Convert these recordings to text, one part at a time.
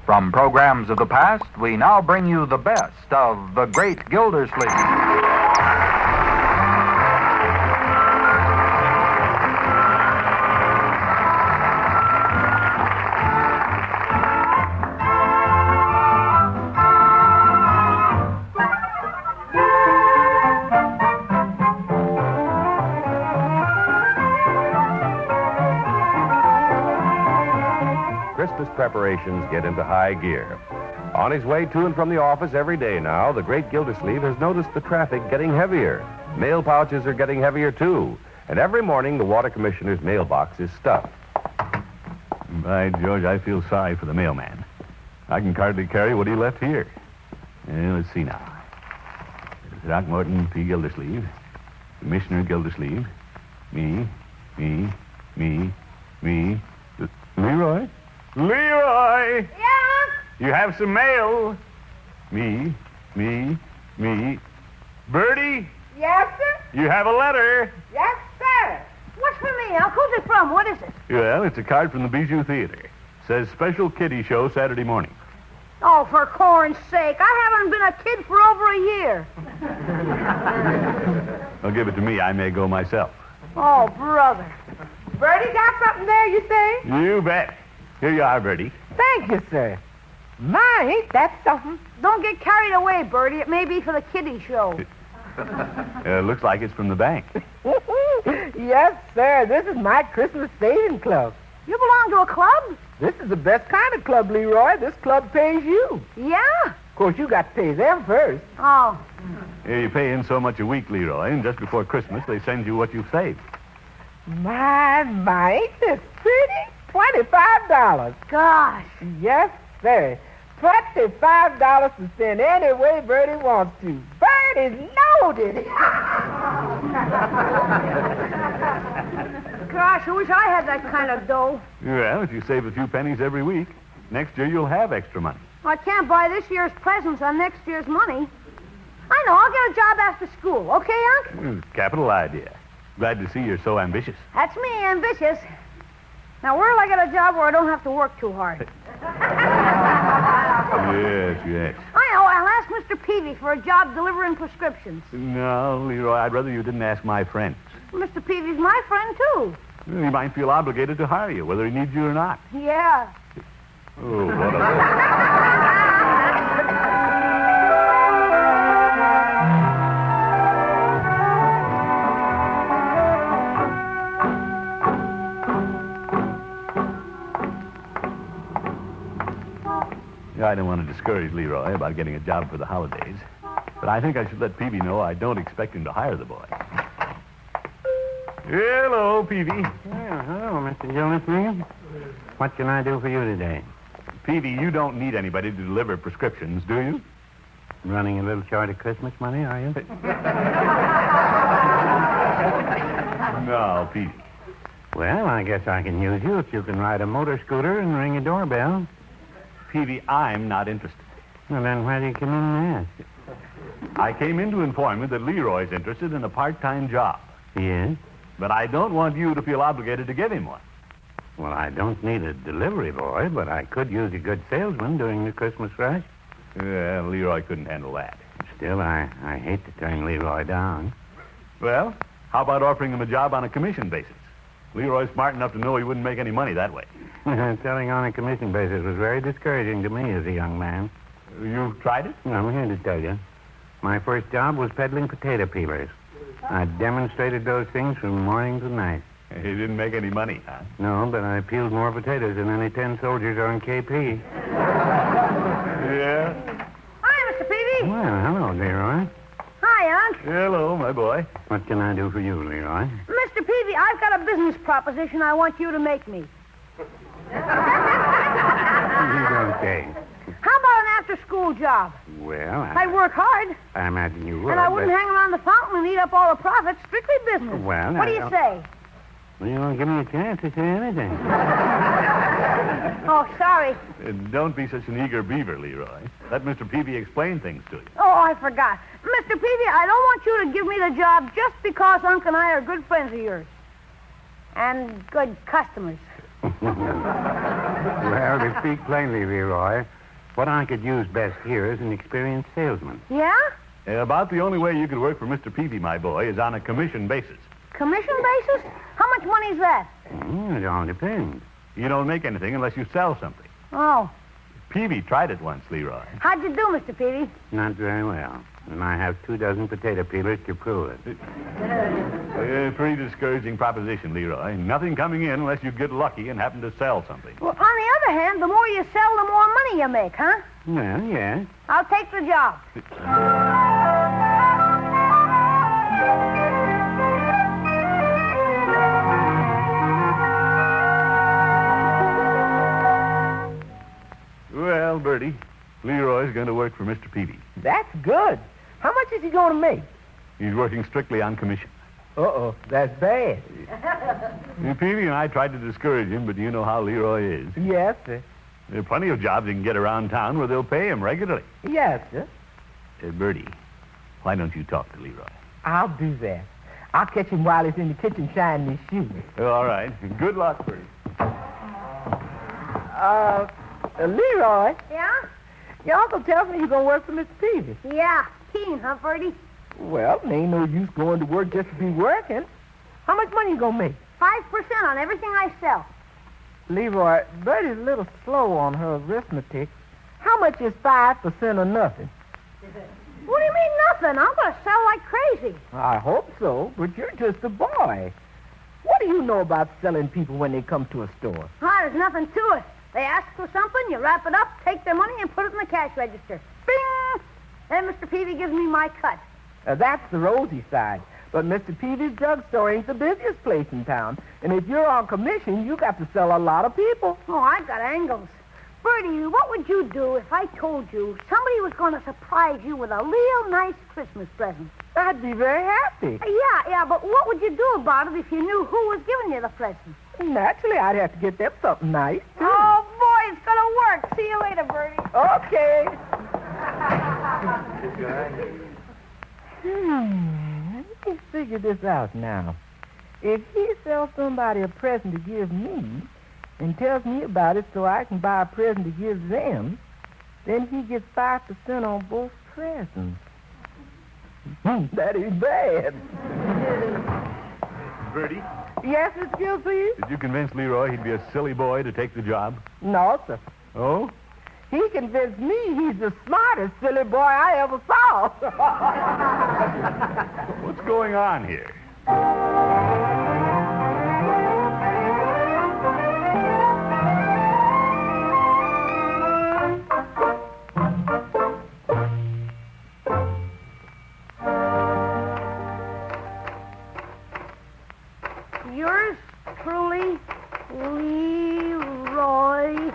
From programs of the past, we now bring you the best of the great Gildersleeve. Christmas preparations get into high gear. On his way to and from the office every day now, the great Gildersleeve has noticed the traffic getting heavier. Mail pouches are getting heavier, too. And every morning, the water commissioner's mailbox is stuffed. By George, I feel sorry for the mailman. I can hardly carry what he left here. Let's see now. There's Throckmorton P. Gildersleeve, Commissioner Gildersleeve, me. Leroy? Leroy! Yeah? You have some mail. Me. Bertie, Yes, sir? you have a letter. Yes, sir. What's for me, Unc? Who's it from? What is it? Well, it's a card from the Bijou Theater. Says special kiddie show Saturday morning. Oh, for corn's sake. I haven't been a kid for over a year. Well, give it to me. I may go myself. Oh, brother. Bertie got something there, you say? You bet. Here you are, Bertie. Thank you, sir. My, ain't that something? Don't get carried away, Bertie. It may be for the kiddie show. Looks like it's from the bank. Yes, sir. This is my Christmas saving club. You belong to a club? This is the best kind of club, Leroy. This club pays you. Yeah? Of course, you got to pay them first. Oh. You pay in so much a week, Leroy, and just before Christmas, they send you what you've saved. My, ain't this pretty? $25. Gosh. Yes, sir. $25 to spend any way Bertie wants to. Bertie's loaded. Gosh, I wish I had that kind of dough. Well, if you save a few pennies every week, next year you'll have extra money. I can't buy this year's presents on next year's money. I know. I'll get a job after school. Okay, Unc? Capital idea. Glad to see you're so ambitious. That's me, ambitious. Now, where'll I get a job where I don't have to work too hard? Yes. I know. I'll ask Mr. Peavy for a job delivering prescriptions. No, Leroy, I'd rather you didn't ask my friends. Mr. Peavy's my friend, too. He might feel obligated to hire you, whether he needs you or not. Yeah. Oh, what a... I don't want to discourage Leroy about getting a job for the holidays, but I think I should let Peavy know I don't expect him to hire the boy. Hello, Peavy. Well, hello, Mr. Gildersleeve. What can I do for you today? Peavy, you don't need anybody to deliver prescriptions, do you? Running a little short of Christmas money, are you? No, Peavy. Well, I guess I can use you if you can ride a motor scooter and ring a doorbell. Peavy, I'm not interested. Well, then why do you come in and ask? I came in to inform you that Leroy's interested in a part-time job. Yes? But I don't want you to feel obligated to give him one. Well, I don't need a delivery boy, but I could use a good salesman during the Christmas rush. Well, Leroy couldn't handle that. Still, I hate to turn Leroy down. Well, how about offering him a job on a commission basis? Leroy's smart enough to know he wouldn't make any money that way. Selling on a commission basis was very discouraging to me as a young man. You've tried it? I'm here to tell you. My first job was peddling potato peelers. I demonstrated those things from morning to night. He didn't make any money, huh? No, but I peeled more potatoes than any 10 soldiers on KP. Yeah? Hi, Mr. Peavy. Well, hello, Leroy. Hi, Unc. Hello, my boy. What can I do for you, Leroy? Mr. Peavy, I've got a business proposition I want you to make me. Okay. How about an after-school job? Well, I'd work hard, I imagine you would. and I wouldn't but... hang around the fountain and eat up all the profits. Strictly business. Well, what do you say? Well, you won't give me a chance to say anything. Oh, sorry. Don't be such an eager beaver, Leroy. Let Mr. Peavy explain things to you. Oh, I forgot. Mr. Peavy, I don't want you to give me the job just because Unc and I are good friends of yours. And good customers. Well, to speak plainly, Leroy, what I could use best here is an experienced salesman. Yeah? About the only way you could work for Mr. Peavy, my boy, is on a commission basis. Commission basis? How much money's that? It all depends. You don't make anything unless you sell something. Oh. Peavy tried it once, Leroy. How'd you do, Mr. Peavy? Not very well. And I have 24 potato peelers to prove it. Pretty discouraging proposition, Leroy. Nothing coming in unless you get lucky and happen to sell something. Well, on the other hand, the more you sell, the more money you make, huh? Well, yes. I'll take the job. Well, Bertie, Leroy's going to work for Mr. Peavy. That's good. How much is he going to make? He's working strictly on commission. Uh-oh, that's bad. Peavy and I tried to discourage him, but you know how Leroy is. Yes, sir. There are plenty of jobs he can get around town where they'll pay him regularly. Yes, sir. Bertie, why don't you talk to Leroy? I'll do that. I'll catch him while he's in the kitchen shining his shoes. All right. Good luck, Bertie. Leroy, Yeah? your uncle tells me you're going to work for Mr. Peavy. Yeah. Keen, huh, Bertie? Well, there ain't no use going to work just to be working. How much money you going to make? 5% on everything I sell. Leroy, Bertie's a little slow on her arithmetic. How much is 5% of nothing? What do you mean nothing? I'm going to sell like crazy. I hope so, but you're just a boy. What do you know about selling people when they come to a store? There's nothing to it. They ask for something, you wrap it up, take their money, and put it in the cash register. Bing! Then Mr. Peavy gives me my cut. That's the rosy side. But Mr. Peavy's drugstore ain't the busiest place in town. And if you're on commission, you got to sell a lot of people. Oh, I've got angles. Bertie, what would you do if I told you somebody was going to surprise you with a real nice Christmas present? I'd be very happy. Yeah, but what would you do about it if you knew who was giving you the present? Naturally, I'd have to get them something nice, too. Oh, boy, it's going to work. See you later, Bertie. Okay. Let me figure this out now. If he sells somebody a present to give me and tells me about it so I can buy a present to give them, then he gets 5% on both presents. That ain't bad. Bertie, Yes, Miss Gildersleeve? did you convince Leroy he'd be a silly boy to take the job? No, sir. Oh? He convinced me he's the smartest silly boy I ever saw. What's going on here? Yours truly, Leroy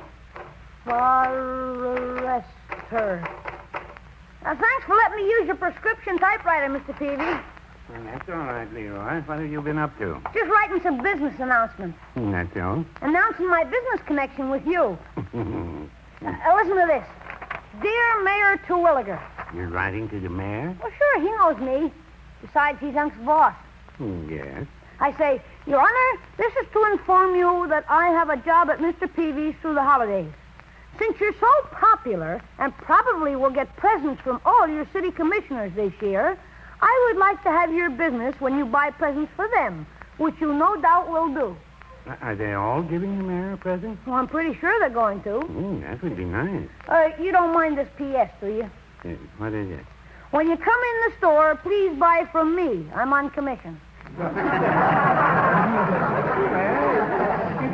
Forrester. Thanks for letting me use your prescription typewriter, Mr. Peavy. Well, that's all right, Leroy. What have you been up to? Just writing some business announcements. That's all. Announcing my business connection with you. Listen to this. Dear Mayor Terwilliger. You're writing to the mayor? Well, sure, he knows me. Besides, he's Unc's boss. Yes. I say, Your Honor, this is to inform you that I have a job at Mr. Peavy's through the holidays. Since you're so popular and probably will get presents from all your city commissioners this year, I would like to have your business when you buy presents for them, which you no doubt will do. Are they all giving the mayor a present? Well, I'm pretty sure they're going to. That would be nice. You don't mind this P.S., do you? What is it? When you come in the store, please buy from me. I'm on commission. If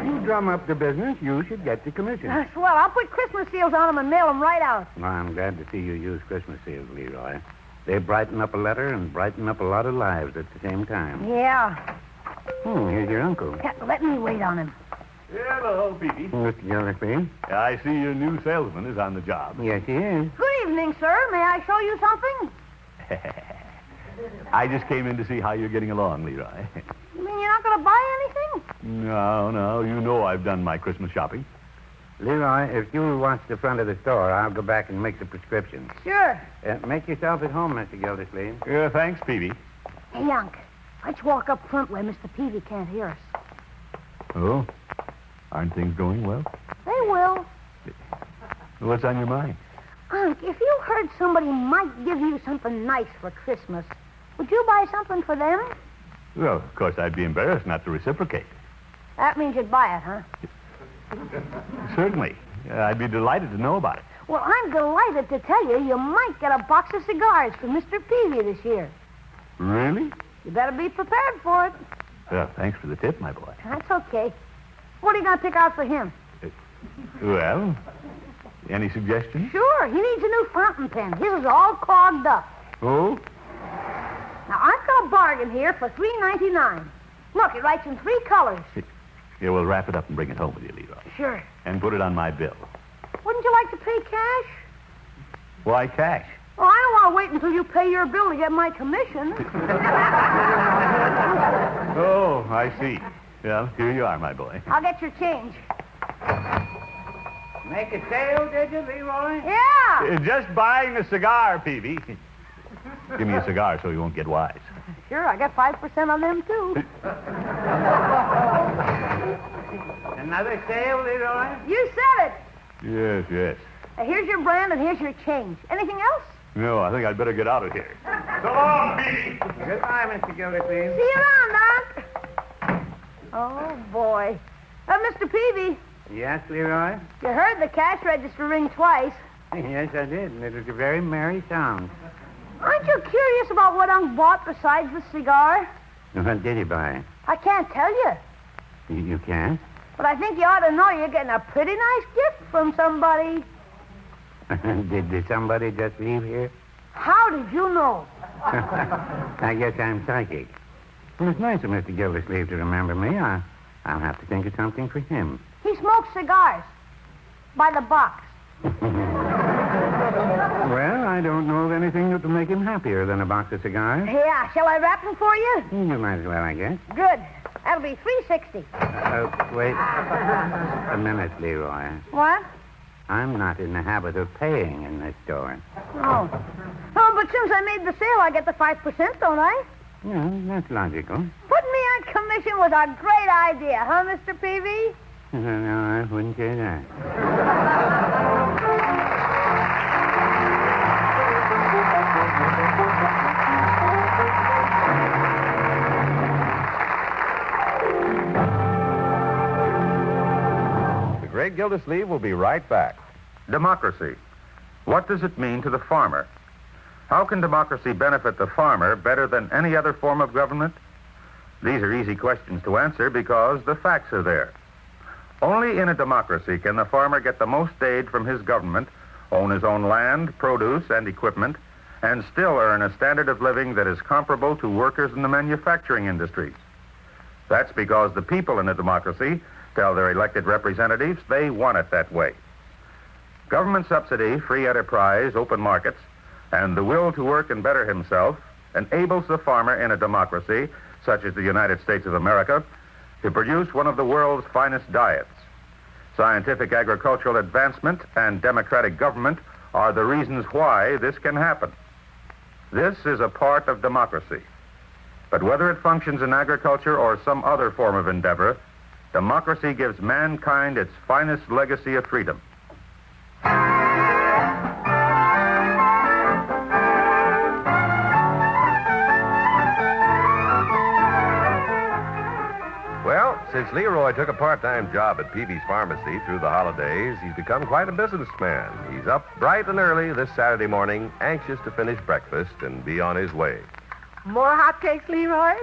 you drum up the business, you should get the commission. Swell, I'll put Christmas seals on them and mail them right out. Well, I'm glad to see you use Christmas seals, Leroy. They brighten up a letter and brighten up a lot of lives at the same time. Yeah. Here's your uncle. Let me wait on him. Hello, Peavy. Mr. Gildersleeve? I see your new salesman is on the job. Yes, he is. Good evening, sir. May I show you something? I just came in to see how you're getting along, Leroy. You mean you're not going to buy anything? No. You know I've done my Christmas shopping. Leroy, if you'll watch the front of the store, I'll go back and make the prescriptions. Sure. Make yourself at home, Mr. Gildersleeve. Thanks, Peavy. Hey, Unc, let's walk up front where Mr. Peavy can't hear us. Oh? Aren't things going well? They will. What's on your mind? Unc, if you heard somebody might give you something nice for Christmas, would you buy something for them? Well, of course, I'd be embarrassed not to reciprocate. That means you'd buy it, huh? Certainly. I'd be delighted to know about it. Well, I'm delighted to tell you might get a box of cigars for Mr. Peavy this year. Really? You better be prepared for it. Well, thanks for the tip, my boy. That's okay. What are you going to pick out for him? Well, any suggestions? Sure, he needs a new fountain pen. His is all clogged up. Oh? Now, I've got a bargain here for $3.99. Look, it writes in 3 colors. Yeah, we'll wrap it up and bring it home with you, Leroy. Sure. And put it on my bill. Wouldn't you like to pay cash? Why cash? Well, I don't want to wait until you pay your bill to get my commission. Oh, I see. Well, here you are, my boy. I'll get your change. Make a sale, did you, Leroy? Yeah. Just buying a cigar, Peavy. Give me a cigar so you won't get wise. Sure, I got 5% on them, too. Another sale, Leroy? You said it. Yes, yes. Now, here's your brand and here's your change. Anything else? No, I think I'd better get out of here. So long, Peavy. Goodbye, Mr. Gildersleeve. See you around, Doc. Oh, boy. Mr. Peavy, Yes, Leroy? you heard the cash register ring twice. Yes, I did, and it was a very merry sound. Aren't you curious about what Unc bought besides the cigar? What did he buy? I can't tell you, You can't? but I think you ought to know you're getting a pretty nice gift from somebody. Did somebody just leave here? How did you know? I guess I'm psychic. Well, it's nice of Mr. Gildersleeve to remember me. I'll have to think of something for him. He smokes cigars. By the box. Well, I don't know of anything that will make him happier than a box of cigars. Yeah, shall I wrap them for you? You might as well, I guess. Good. That'll be $3.60. Wait a minute, Leroy. What? I'm not in the habit of paying in this store. Oh. Oh, but since I made the sale, I get the 5%, don't I? Yeah, that's logical. Putting me on commission was a great idea, huh, Mr. Peavy? No, I wouldn't say that. The great Gildersleeve will be right back. Democracy. What does it mean to the farmer? How can democracy benefit the farmer better than any other form of government? These are easy questions to answer because the facts are there. Only in a democracy can the farmer get the most aid from his government, own his own land, produce, and equipment, and still earn a standard of living that is comparable to workers in the manufacturing industries. That's because the people in a democracy tell their elected representatives they want it that way. Government subsidy, free enterprise, open markets, and the will to work and better himself enables the farmer in a democracy, such as the United States of America, to produce one of the world's finest diets. Scientific agricultural advancement and democratic government are the reasons why this can happen. This is a part of democracy. But whether it functions in agriculture or some other form of endeavor, democracy gives mankind its finest legacy of freedom. Well, since Leroy took a part-time job at Peavy's Pharmacy through the holidays, he's become quite a businessman. He's up bright and early this Saturday morning, anxious to finish breakfast and be on his way. More hotcakes, Leroy?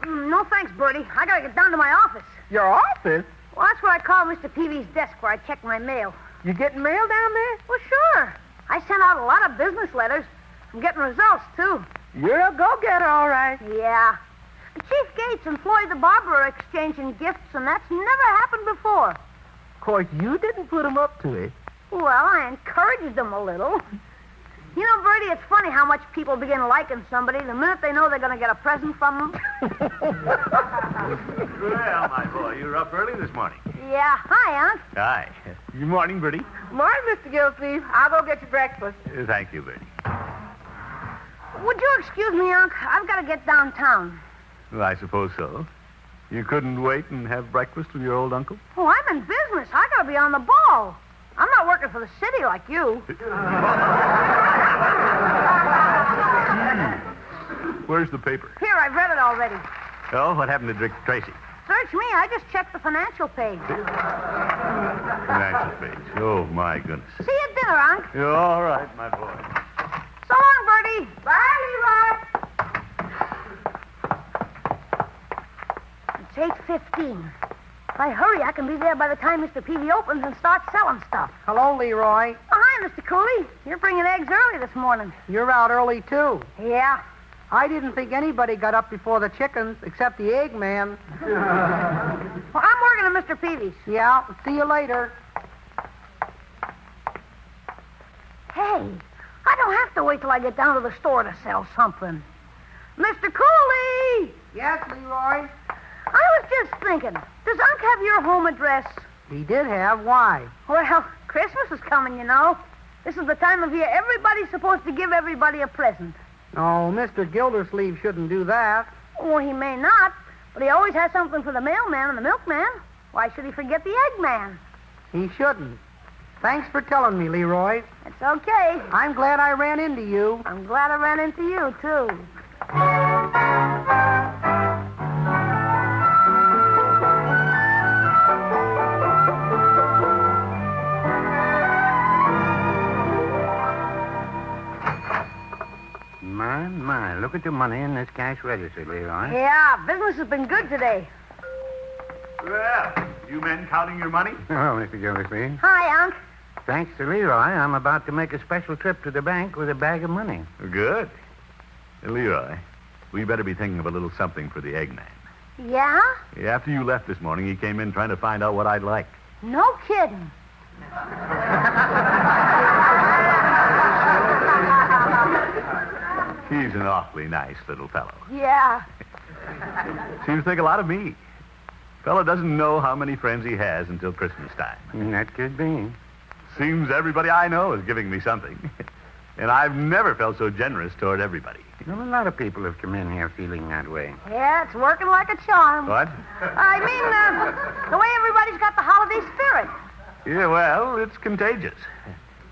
No thanks, Bertie. I gotta get down to my office. Your office? Well, that's what I call Mr. Peavy's desk where I check my mail. You getting mail down there? Well, sure. I sent out a lot of business letters. I'm getting results, too. You're a go-getter, all right. Yeah. Chief Gates and Floyd the barber are exchanging gifts, and that's never happened before. Of course, you didn't put them up to it. Well, I encouraged them a little. You know, Bertie, it's funny how much people begin liking somebody the minute they know they're going to get a present from them. Well, my boy, you're up early this morning. Yeah. Hi, Unc. Hi. Good morning, Bertie. Morning, Mr. Gildersleeve. I'll go get you breakfast. Thank you, Bertie. Would you excuse me, Unc? I've got to get downtown. Well, I suppose so. You couldn't wait and have breakfast with your old uncle? Oh, I'm in business. I gotta be on the ball. I'm not working for the city like you. Where's the paper? Here, I've read it already. Oh, what happened to Dick Tracy? Search me. I just checked the financial page. Financial page. Oh, my goodness. See you at dinner, Unc. You're all right, my boy. So long, Bertie. Bye, Leroy. It's 8:15. If I hurry, I can be there by the time Mr. Peavy opens and starts selling stuff. Hello, Leroy. Oh, hi, Mr. Cooley. You're bringing eggs early this morning. You're out early, too. Yeah. I didn't think anybody got up before the chickens except the egg man. Well, I'm working at Mr. Peavy's. Yeah, see you later. Hey, I don't have to wait till I get down to the store to sell something. Mr. Cooley! Yes, Leroy? I was just thinking, does Unc have your home address? He did have. Why? Well, Christmas is coming, you know. This is the time of year everybody's supposed to give everybody a present. Oh, Mr. Gildersleeve shouldn't do that. Well, he may not, but he always has something for the mailman and the milkman. Why should he forget the eggman? He shouldn't. Thanks for telling me, Leroy. It's okay. I'm glad I ran into you. I'm glad I ran into you, too. My, look at the money in this cash register, Leroy. Yeah, business has been good today. Well, you men counting your money? Oh, Mr. Gildersleeve. Hi, Unc. Thanks to Leroy, I'm about to make a special trip to the bank with a bag of money. Good. Leroy, we better be thinking of a little something for the eggman. Yeah? After you left this morning, he came in trying to find out what I'd like. No kidding. He's an awfully nice little fellow. Yeah. Seems to think a lot of me. Fellow doesn't know how many friends he has until Christmas time. That could be. Seems everybody I know is giving me something. And I've never felt so generous toward everybody. Well, a lot of people have come in here feeling that way. Yeah, it's working like a charm. What? I mean, the way everybody's got the holiday spirit. Yeah, well, it's contagious.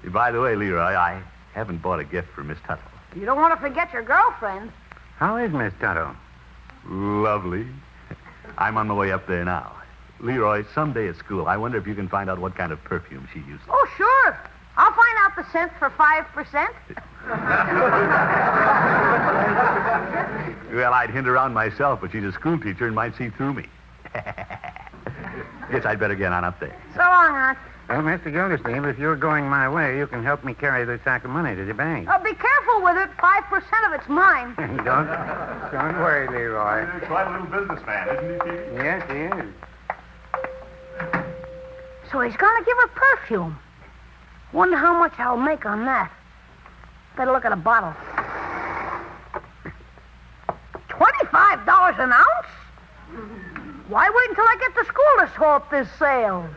By the way, Leroy, I haven't bought a gift for Miss Tuttle. You don't want to forget your girlfriend. How is Miss Tuttle? Lovely. I'm on my way up there now. Leroy, someday at school, I wonder if you can find out what kind of perfume she uses. Oh, sure. I'll find out the scent for 5%. Well, I'd hint around myself, but she's a school teacher and might see through me. Guess I'd better get on up there. So long, Aunt. Well, Mr. Gildersleeve, if you're going my way, you can help me carry the sack of money to the bank. Oh, be careful with it. 5% of it's mine. Don't worry, Leroy. Quite a little businessman, isn't he, Stevie? Yes, he is. So he's going to give her perfume. Wonder how much I'll make on that. Better look at a bottle. $25 an ounce? Why wait until I get to school to sew up this sale?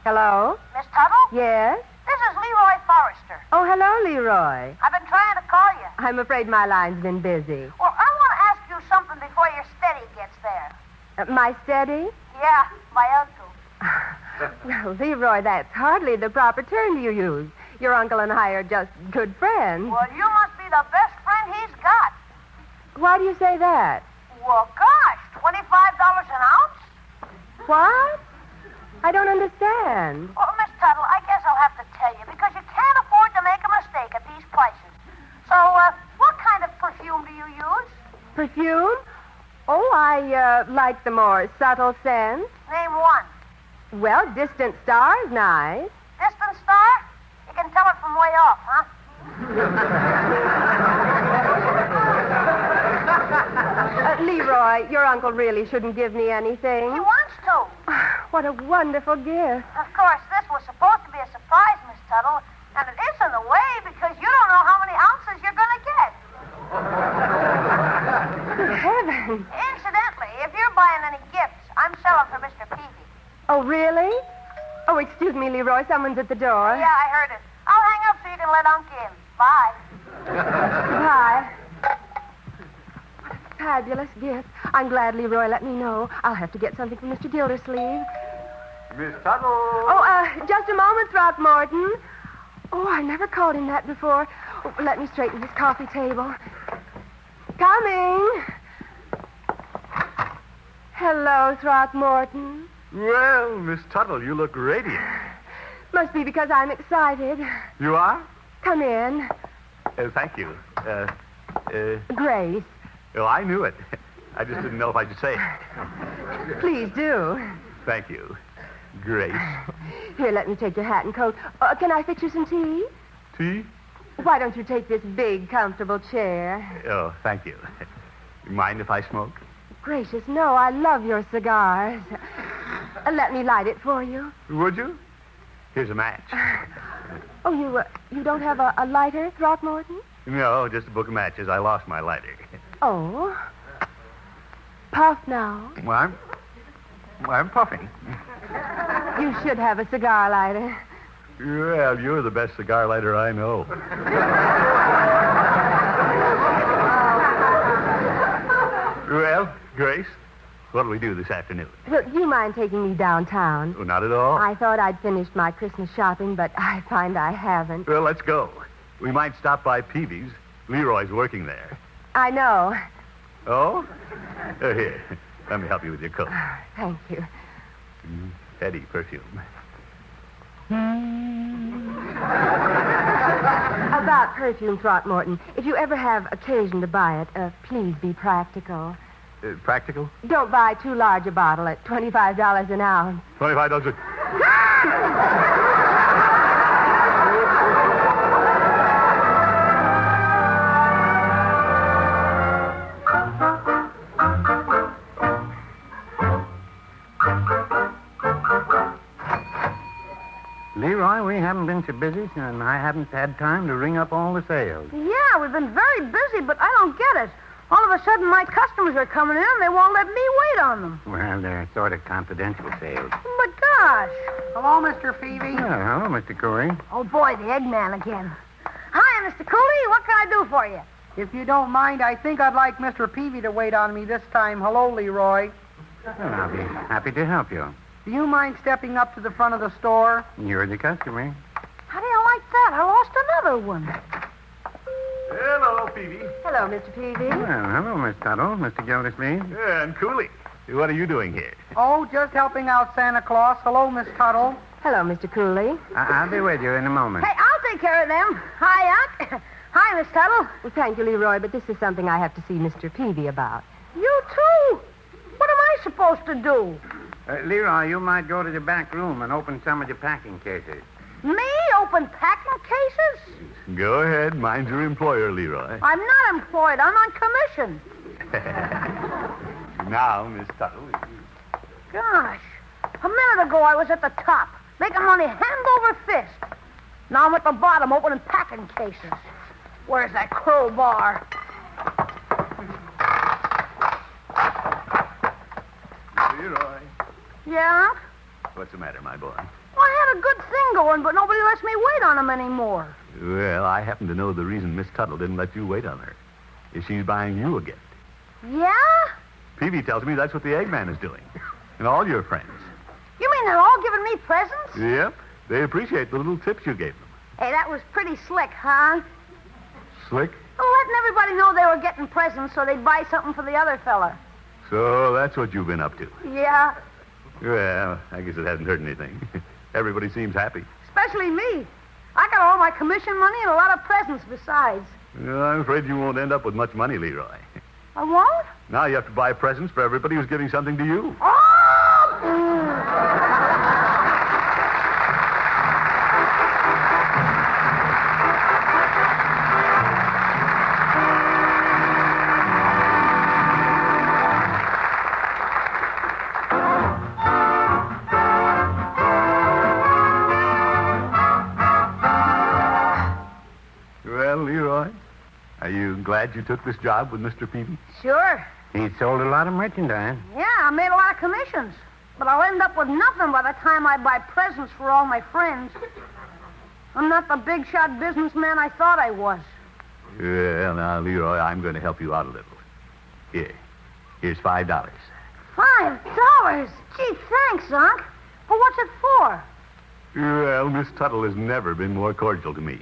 Hello? Miss Tuttle? Yes? This is Leroy Forrester. Oh, hello, Leroy. I've been trying to call you. I'm afraid my line's been busy. Well, I want to ask you something before your steady gets there. My steady? Yeah, my uncle. Well, Leroy, that's hardly the proper term you use. Your uncle and I are just good friends. Well, you must be the best friend he's got. Why do you say that? Well, gosh, $25 an ounce? What? I don't understand. Well, Miss Tuttle, I guess I'll have to tell you, because you can't afford to make a mistake at these prices. So, what kind of perfume do you use? Perfume? Oh, I like the more subtle scent. Name one. Well, Distant Star is nice. Distant Star? You can tell it from way off, huh? Leroy, your uncle really shouldn't give me anything. He wants to. What a wonderful gift. Of course, this was supposed to be a surprise, Miss Tuttle, and it is in a way because you don't know how many ounces you're going to get. Good heavens. Incidentally, if you're buying any gifts, I'm selling for Mr. Peavy. Oh, really? Oh, excuse me, Leroy. Someone's at the door. Yeah, I heard it. I'll hang up so you can can let Unc in. Bye. Bye. What a fabulous gift. I'm glad Leroy let me know. I'll have to get something from Mr. Gildersleeve. Miss Tuttle. Oh, just a moment, Throckmorton. Oh, I never called him that before. Oh, let me straighten his coffee table. Coming. Hello, Throckmorton. Well, Miss Tuttle, you look radiant. Must be because I'm excited. You are? Come in. Thank you. Grace, Oh, I knew it. I just didn't know if I should say it. please do. Thank you, Grace. Here, let me take your hat and coat. Can I fix you some tea? Tea? Why don't you take this big, comfortable chair? Oh, thank you. You mind if I smoke? Gracious, no, I love your cigars. Let me light it for you. Would you? Here's a match. Oh, you don't have a lighter, Throckmorton? No, just a book of matches. I lost my lighter. Oh. Puff now. Well, I'm puffing. You should have a cigar lighter. Well, you're the best cigar lighter I know. Well, Grace, what'll we do this afternoon? Well, do you mind taking me downtown? Oh, not at all. I thought I'd finished my Christmas shopping, but I find I haven't. Well, let's go. We might stop by Peavy's. Leroy's working there. I know. Oh? Here, let me help you with your coat. Thank you. Heady perfume. About perfume, Throckmorton, if you ever have occasion to buy it, please be practical. Practical? Don't buy too large a bottle at $25 an ounce. $25 a... Leroy, we haven't been so busy, and I haven't had time to ring up all the sales. Yeah, we've been very busy, but I don't get it. All of a sudden, my customers are coming in, and they won't let me wait on them. Well, they're sort of confidential sales. But gosh. Hello, Mr. Peavy. Oh, hello, Mr. Cooley. Oh, boy, the Eggman again. Hi, Mr. Cooley. What can I do for you? If you don't mind, I think I'd like Mr. Peavy to wait on me this time. Hello, Leroy. Well, I'll be happy to help you. Do you mind stepping up to the front of the store? You're the customer. How do you like that? I lost another one. Hello, Peavy. Hello, Mr. Peavy. Well, hello, Miss Tuttle, Mr. Gildersleeve. Yeah, and Cooley. What are you doing here? Oh, just helping out Santa Claus. Hello, Miss Tuttle. Hello, Mr. Cooley. I'll be with you in a moment. Hey, I'll take care of them. Hi, Unc. Hi, Miss Tuttle. Well, thank you, Leroy, but this is something I have to see Mr. Peavy about. You too. What am I supposed to do? Leroy, you might go to the back room and open some of the packing cases. Me open packing cases? Go ahead. Mind your employer, Leroy. I'm not employed. I'm on commission. Now, Miss Tuttle. Gosh. A minute ago, I was at the top, making money hand over fist. Now I'm at the bottom, opening packing cases. Where's that crowbar? Leroy. Yeah? What's the matter, my boy? Well, I had a good thing going, but nobody lets me wait on them anymore. Well, I happen to know the reason Miss Tuttle didn't let you wait on her. Is she's buying you a gift. Yeah? Peavy tells me that's what the Eggman is doing. And all your friends. You mean they're all giving me presents? Yep. They appreciate the little tips you gave them. Hey, that was pretty slick, huh? Slick? Well, letting everybody know they were getting presents so they'd buy something for the other fella. So that's what you've been up to. Yeah, Well, I guess it hasn't hurt anything. Everybody seems happy. especially me. I got all my commission money and a lot of presents besides. Well, I'm afraid you won't end up with much money, Leroy. I won't? Now you have to buy presents for everybody who's giving something to you. Oh! Well, Leroy, are you glad you took this job with Mr. Peavy? Sure. He sold a lot of merchandise. Yeah, I made a lot of commissions. But I'll end up with nothing by the time I buy presents for all my friends. I'm not the big shot businessman I thought I was. Well, now, Leroy, I'm going to help you out a little. Here's $5. $5? Gee, thanks, Unc. But what's it for? Well, Miss Tuttle has never been more cordial to me.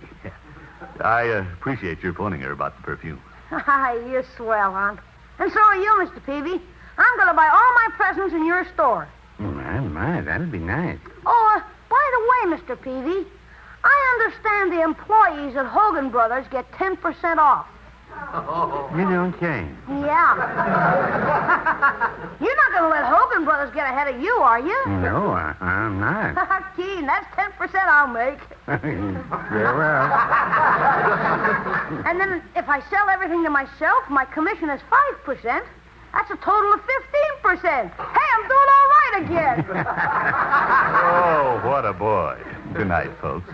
I appreciate your phoning her about the perfume. You're swell, Unc. And so are you, Mr. Peavy. I'm going to buy all my presents in your store. My, that'd be nice. Oh, by the way, Mr. Peavy, I understand the employees at Hogan Brothers get 10% off. You don't say. Yeah. You're not going to let Hogan Brothers get ahead of you, are you? No, I'm not. Keen, that's 10% I'll make. Very well. And then if I sell everything to myself, my commission is 5%. That's a total of 15%. Hey, I'm doing all right again. Oh, what a boy. Good night, folks.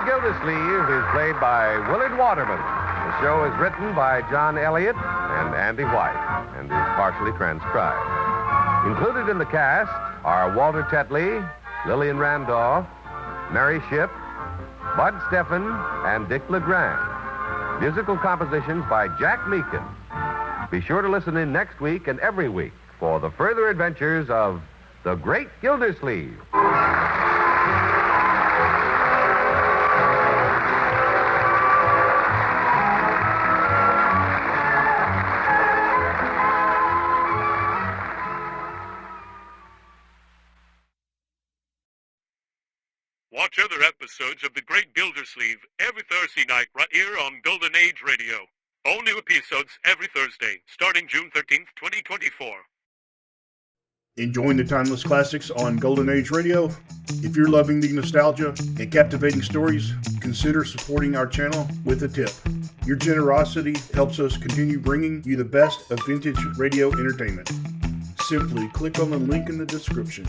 Gildersleeve is played by Willard Waterman. The show is written by John Elliott and Andy White and is partially transcribed. Included in the cast are Walter Tetley, Lillian Randolph, Mary Shipp, Bud Steffen, and Dick LeGrand. Musical compositions by Jack Meakin. Be sure to listen in next week and every week for the further adventures of the Great Gildersleeve. Watch other episodes of The Great Gildersleeve every Thursday night right here on Golden Age Radio. All new episodes every Thursday, starting June 13th, 2024. Enjoying the timeless classics on Golden Age Radio? If you're loving the nostalgia and captivating stories, consider supporting our channel with a tip. Your generosity helps us continue bringing you the best of vintage radio entertainment. Simply click on the link in the description.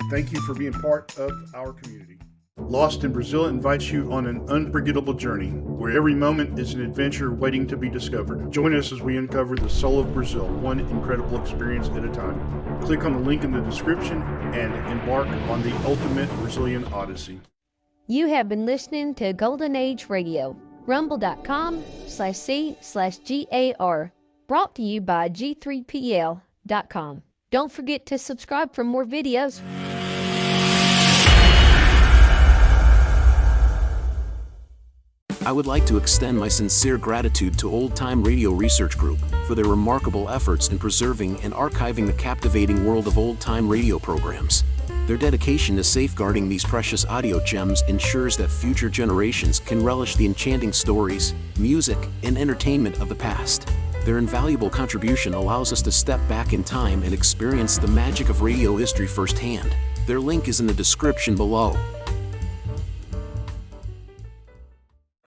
Thank you for being part of our community. Lost in Brazil invites you on an unforgettable journey where every moment is an adventure waiting to be discovered. Join us as we uncover the soul of Brazil, one incredible experience at a time. Click on the link in the description and embark on the ultimate Brazilian odyssey. You have been listening to Golden Age Radio, rumble.com/C/GAR, brought to you by G3PL.com. Don't forget to subscribe for more videos. I would like to extend my sincere gratitude to Old Time Radio Research Group for their remarkable efforts in preserving and archiving the captivating world of old-time radio programs. Their dedication to safeguarding these precious audio gems ensures that future generations can relish the enchanting stories, music, and entertainment of the past. Their invaluable contribution allows us to step back in time and experience the magic of radio history firsthand. Their link is in the description below.